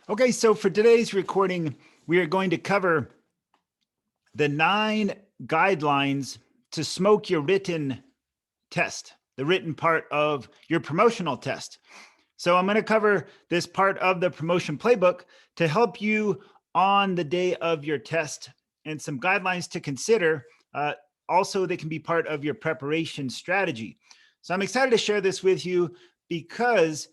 Okay, so for today's recording, we are going to cover the 9 guidelines to smoke your written test, the written part of your promotional test. So I'm going to cover this part of the promotion playbook to help you on the day of your test and some guidelines to consider. Also, they can be part of your preparation strategy. So I'm excited to share this with you because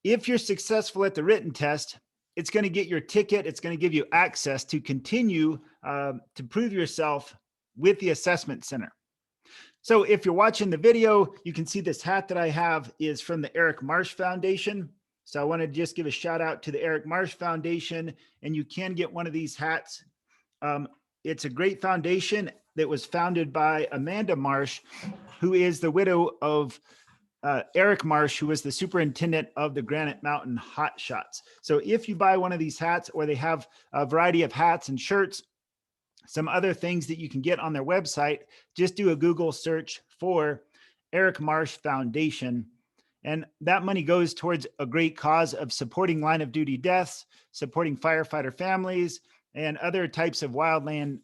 if you're successful at the written test, it's going to get your ticket. It's going to give you access to continue to prove yourself with the assessment center. So if you're watching the video, you can see this hat that I have is from the Eric Marsh Foundation. So I want to just give a shout out to the Eric Marsh Foundation, and you can get one of these hats. It's a great foundation that was founded by Amanda Marsh, who is the widow of Eric Marsh, who was the superintendent of the Granite Mountain Hot Shots. So if you buy one of these hats, or they have a variety of hats and shirts, some other things that you can get on their website, just do a Google search for Eric Marsh Foundation. And that money goes towards a great cause of supporting line of duty deaths, supporting firefighter families, and other types of wildland,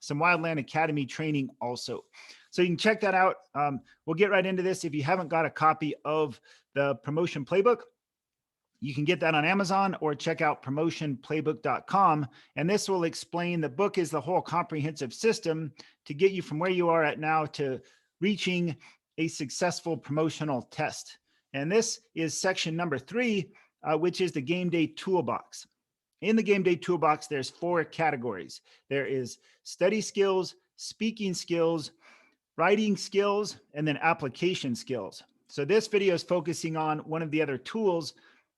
some Wildland Academy training also. So you can check that out. We'll get right into this. If you haven't got a copy of the Promotion Playbook, you can get that on Amazon or check out promotionplaybook.com. And this will explain, the book is the whole comprehensive system to get you from where you are at now to reaching a successful promotional test. And this is section number 3, which is the game day toolbox. In the game day toolbox, there's 4 categories. There is study skills, speaking skills, writing skills, and then application skills. So this video is focusing on one of the other tools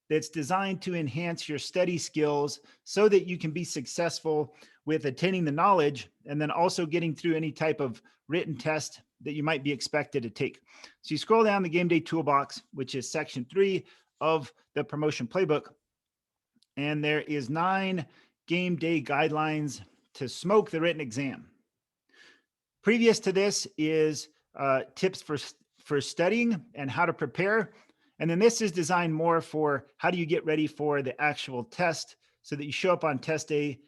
that's designed to enhance your study skills so that you can be successful with attaining the knowledge and then also getting through any type of written test that you might be expected to take. So you scroll down the game day toolbox, which is section 3 of the Promotion Playbook, and there is 9 game day guidelines to smoke the written exam. Previous to this is tips for studying and how to prepare. And then this is designed more for how do you get ready for the actual test so that you show up on test day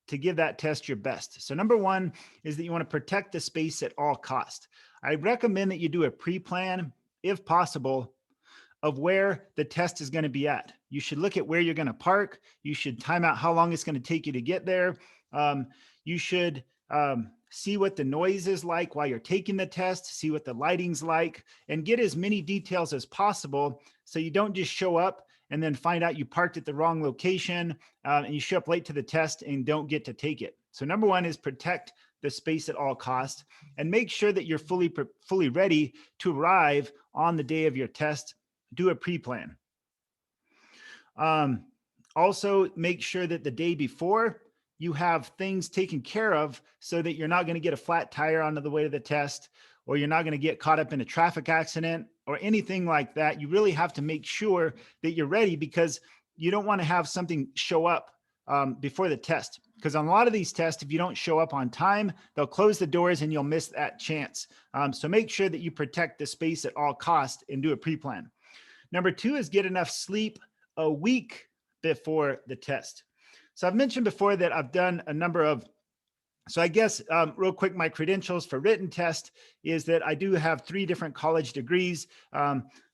to give that test your best. So number 1 is that you want to protect the space at all costs. I recommend that you do a pre-plan, if possible, of where the test is going to be at. You should look at where you're going to park. You should time out how long it's going to take you to get there. You should see what the noise is like while you're taking the test, see what the lighting's like, and get as many details as possible so you don't just show up and then find out you parked at the wrong location and you show up late to the test and don't get to take it. So number 1 is protect the space at all costs and make sure that you're fully ready to arrive on the day of your test. Do a pre-plan. Also, make sure that the day before you have things taken care of so that you're not going to get a flat tire on the way to the test, or you're not going to get caught up in a traffic accident or anything like that. You really have to make sure that you're ready, because you don't want to have something show up before the test. Because on a lot of these tests, if you don't show up on time, they'll close the doors and you'll miss that chance. So make sure that you protect the space at all costs and do a pre-plan. Number 2 is get enough sleep a week before the test. So I've mentioned before that I've done a number of, so I guess real quick, my credentials for written test is that I do have 3 different college degrees.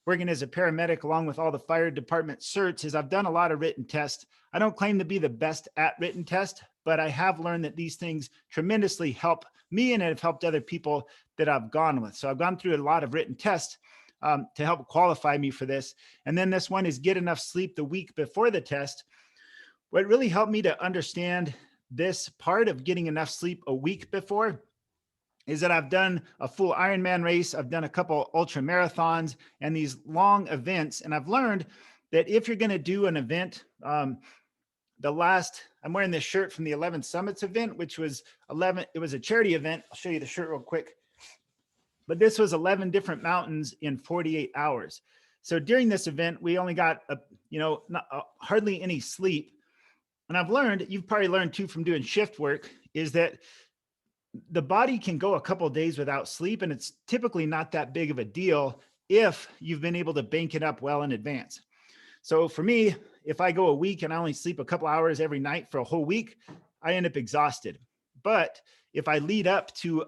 Working as a paramedic along with all the fire department certs, is I've done a lot of written tests. I don't claim to be the best at written test, but I have learned that these things tremendously help me and have helped other people that I've gone with. So I've gone through a lot of written tests to help qualify me for this. And then this one is get enough sleep the week before the test. What really helped me to understand this part of getting enough sleep a week before is that I've done a full Ironman race. I've done a couple ultra marathons and these long events. And I've learned that if you're going to do an event, I'm wearing this shirt from the 11 Summits event, which was it was a charity event. I'll show you the shirt real quick. But this was 11 different mountains in 48 hours. So during this event, we only got, hardly any sleep. And I've learned, you've probably learned too from doing shift work, is that the body can go a couple of days without sleep, and it's typically not that big of a deal if you've been able to bank it up well in advance. So for me, if I go a week and I only sleep a couple hours every night for a whole week, I end up exhausted. But if I lead up to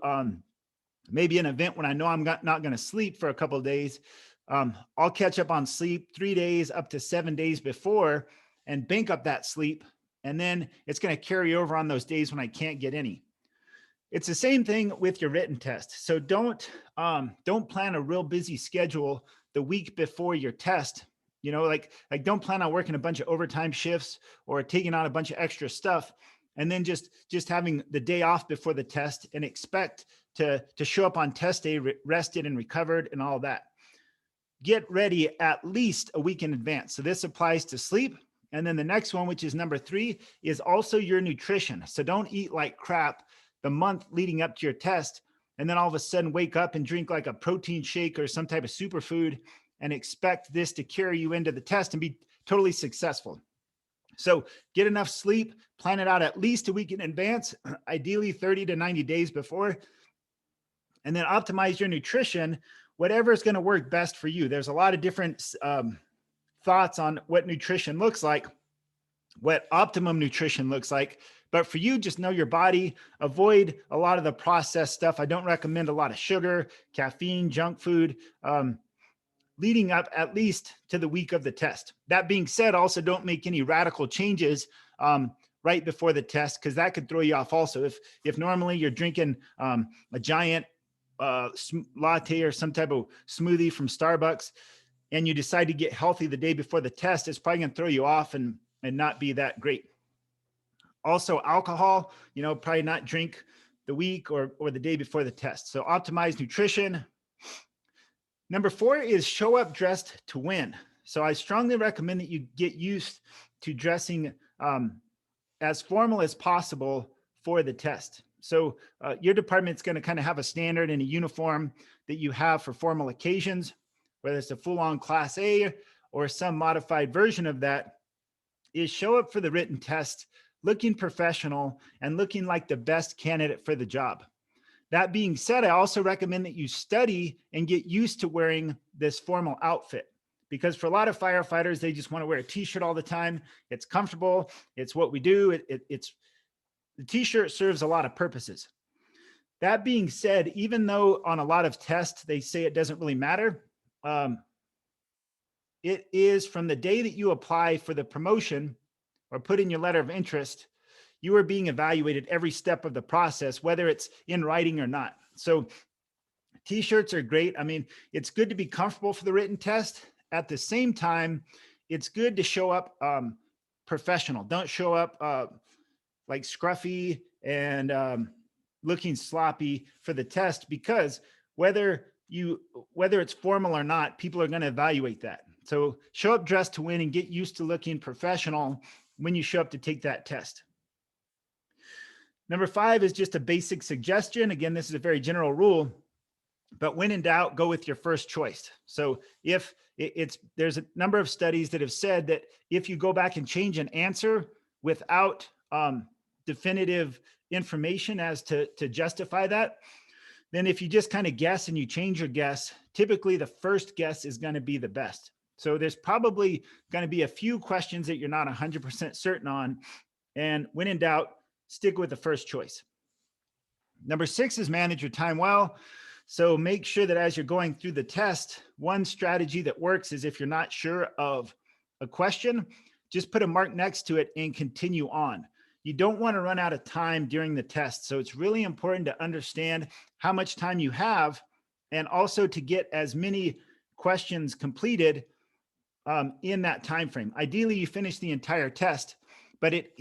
maybe an event when I know I'm not going to sleep for a couple of days, I'll catch up on sleep 3 days up to 7 days before and bank up that sleep. And then it's going to carry over on those days when I can't get any. It's the same thing with your written test. So don't plan a real busy schedule the week before your test. You know, like don't plan on working a bunch of overtime shifts or taking on a bunch of extra stuff, and then just having the day off before the test and expect to show up on test day rested and recovered and all that. Get ready at least a week in advance. So this applies to sleep. And then the next one, which is number 3, is also your nutrition. So don't eat like crap the month leading up to your test, and then all of a sudden wake up and drink like a protein shake or some type of superfood and expect this to carry you into the test and be totally successful. So get enough sleep, plan it out at least a week in advance, ideally 30 to 90 days before, and then optimize your nutrition, whatever is going to work best for you. There's a lot of different thoughts on what nutrition looks like, what optimum nutrition looks like. But for you, just know your body, avoid a lot of the processed stuff. I don't recommend a lot of sugar, caffeine, junk food, leading up at least to the week of the test. That being said, also don't make any radical changes right before the test, because that could throw you off also. If normally you're drinking a giant latte or some type of smoothie from Starbucks, and you decide to get healthy the day before the test, it's probably going to throw you off and not be that great. Also, alcohol, probably not drink the week or the day before the test. So optimize nutrition. Number 4 is show up dressed to win. So I strongly recommend that you get used to dressing as formal as possible for the test. So your department's going to kind of have a standard and a uniform that you have for formal occasions, whether it's a full-on Class A or some modified version of that. Is show up for the written test looking professional and looking like the best candidate for the job. That being said, I also recommend that you study and get used to wearing this formal outfit, because for a lot of firefighters, they just want to wear a t-shirt all the time. It's comfortable. It's what we do. The t-shirt serves a lot of purposes. That being said, even though on a lot of tests, they say it doesn't really matter, it is from the day that you apply for the promotion or put in your letter of interest, you are being evaluated every step of the process, whether it's in writing or not. So t-shirts are great. I mean, it's good to be comfortable for the written test. At the same time, it's good to show up professional. Don't show up like scruffy and looking sloppy for the test, because whether it's formal or not, people are going to evaluate that. So show up dressed to win and get used to looking professional when you show up to take that test. Number 5 is just a basic suggestion. Again, this is a very general rule, but when in doubt, go with your first choice. So if there's a number of studies that have said that if you go back and change an answer without definitive information as to justify that, then if you just kind of guess and you change your guess, typically the first guess is going to be the best. So there's probably going to be a few questions that you're not 100% certain on. And when in doubt, stick with the first choice. Number 6 is manage your time well. So make sure that as you're going through the test, one strategy that works is if you're not sure of a question, just put a mark next to it and continue on. You don't want to run out of time during the test. So it's really important to understand how much time you have, and also to get as many questions completed in that time frame. Ideally, you finish the entire test, but it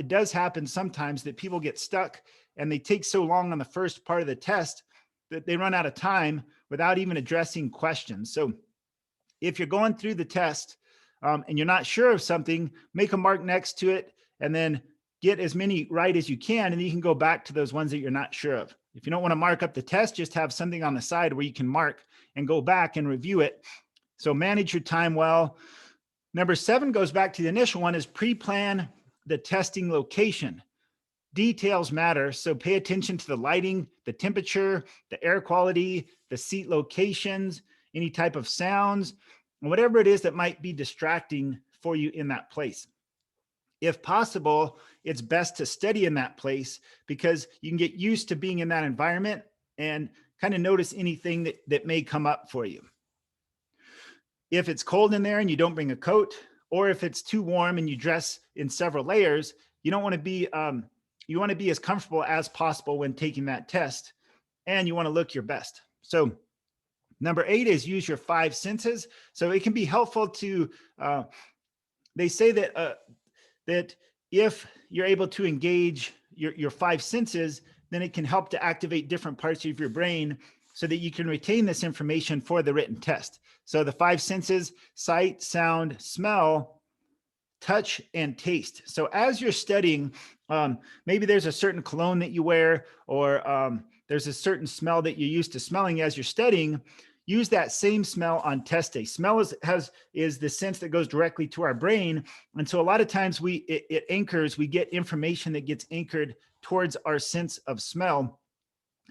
does happen sometimes that people get stuck and they take so long on the first part of the test that they run out of time without even addressing questions. So if you're going through the test and you're not sure of something, make a mark next to it and then get as many right as you can, and you can go back to those ones that you're not sure of. If you don't want to mark up the test, just have something on the side where you can mark and go back and review it. So manage your time well. Number 7 goes back to the initial one, is pre-plan the testing location. Details matter, so pay attention to the lighting, the temperature, the air quality, the seat locations, any type of sounds, whatever it is that might be distracting for you in that place. If possible, it's best to study in that place because you can get used to being in that environment and kind of notice anything that may come up for you. If it's cold in there and you don't bring a coat, or if it's too warm and you dress in several layers, you don't want to be, you want to be as comfortable as possible when taking that test, and you want to look your best. So number 8 is use your 5 senses. So it can be helpful to, they say that, that if you're able to engage your 5 senses, then it can help to activate different parts of your brain so that you can retain this information for the written test. So the 5 senses: sight, sound, smell, touch, and taste. So as you're studying, maybe there's a certain cologne that you wear, or there's a certain smell that you're used to smelling as you're studying. Use that same smell on test day. Smell is the sense that goes directly to our brain. And so a lot of times it anchors, we get information that gets anchored towards our sense of smell.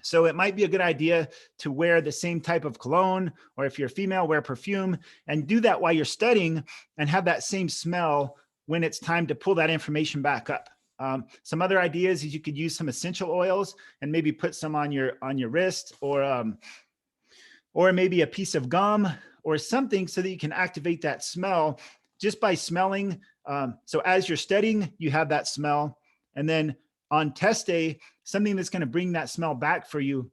So it might be a good idea to wear the same type of cologne, or if you're a female, wear perfume, and do that while you're studying and have that same smell when it's time to pull that information back up. Some other ideas is you could use some essential oils and maybe put some on your wrist, or maybe a piece of gum or something so that you can activate that smell just by smelling. So as you're studying, you have that smell. And then on test day, something that's going to bring that smell back for you,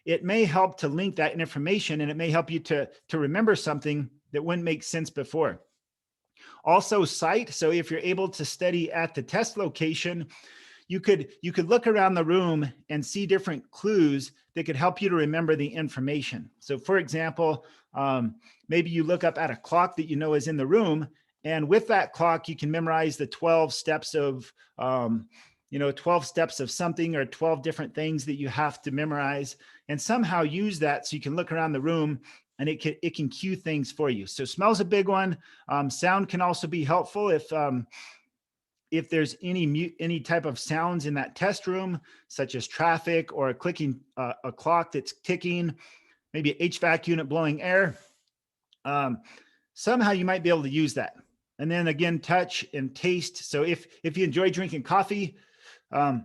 it may help to link that information, and it may help you to remember something that wouldn't make sense before. Also sight. So if you're able to study at the test location, you could look around the room and see different clues that could help you to remember the information. So for example, maybe you look up at a clock that you know is in the room, and with that clock, you can memorize the 12 steps of, 12 steps of something, or 12 different things that you have to memorize, and somehow use that so you can look around the room and it can cue things for you. So smell's a big one. Sound can also be helpful if there's any type of sounds in that test room, such as traffic or a clicking, a clock that's ticking, maybe an HVAC unit blowing air. Somehow you might be able to use that. And then again, touch and taste. So if you enjoy drinking coffee, and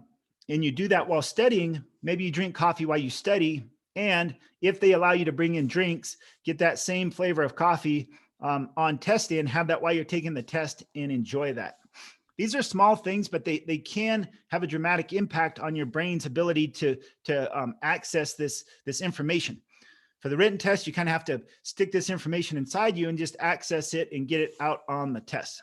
you do that while studying, maybe you drink coffee while you study. And if they allow you to bring in drinks, get that same flavor of coffee on test day and have that while you're taking the test and enjoy that. These are small things, but they can have a dramatic impact on your brain's ability to access this information. For the written test, you kind of have to stick this information inside you and just access it and get it out on the test.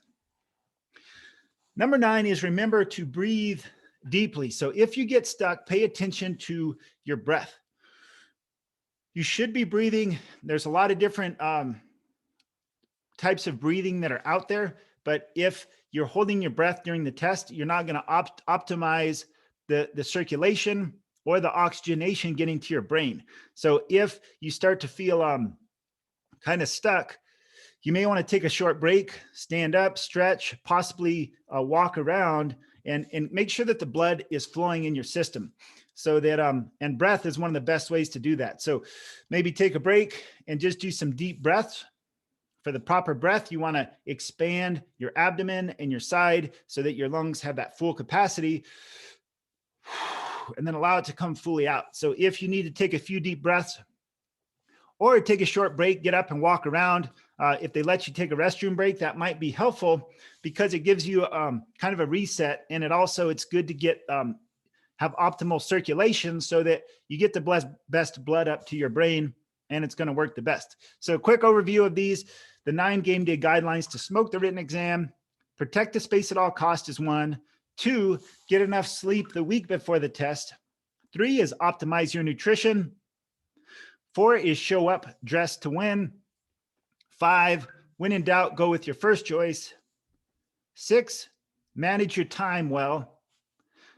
Number 9 is remember to breathe deeply. So if you get stuck, pay attention to your breath. You should be breathing. There's a lot of different types of breathing that are out there, but if you're holding your breath during the test, you're not going to optimize the circulation or the oxygenation getting to your brain. So if you start to feel kind of stuck, you may want to take a short break, stand up, stretch, possibly walk around, and make sure that the blood is flowing in your system. So that, and breath is one of the best ways to do that. So maybe take a break and just do some deep breaths. For the proper breath, you want to expand your abdomen and your side so that your lungs have that full capacity, and then allow it to come fully out. So if you need to take a few deep breaths or take a short break, get up and walk around. If they let you take a restroom break, that might be helpful because it gives you kind of a reset. And it's good to get, have optimal circulation so that you get the best blood up to your brain, and it's going to work the best. So a quick overview of these: the 9 game day guidelines to smoke the written exam. Protect the space at all costs is 1. 2, get enough sleep the week before the test. 3 is optimize your nutrition. 4 is show up dressed to win. 5, when in doubt, go with your first choice. 6, manage your time well.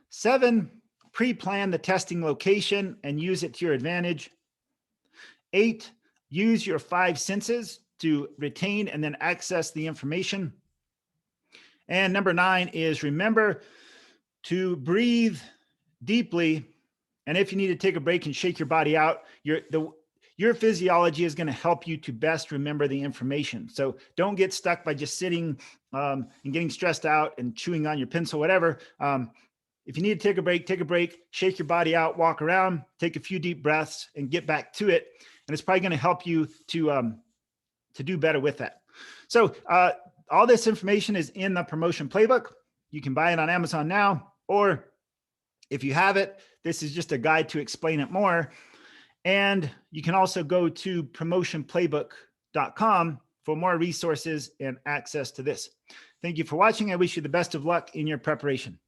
7, pre-plan the testing location and use it to your advantage. 8, use your 5 senses to retain and then access the information. And number 9 is remember to breathe deeply. And if you need to take a break and shake your body out, you your physiology is going to help you to best remember the information. So don't get stuck by just sitting and getting stressed out and chewing on your pencil, whatever. If you need to take a break, shake your body out, walk around, take a few deep breaths, and get back to it. And it's probably going to help you to do better with that. So all this information is in the Promotion Playbook. You can buy it on Amazon now, or if you have it, this is just a guide to explain it more. And you can also go to promotionplaybook.com for more resources and access to this. Thank you for watching. I wish you the best of luck in your preparation.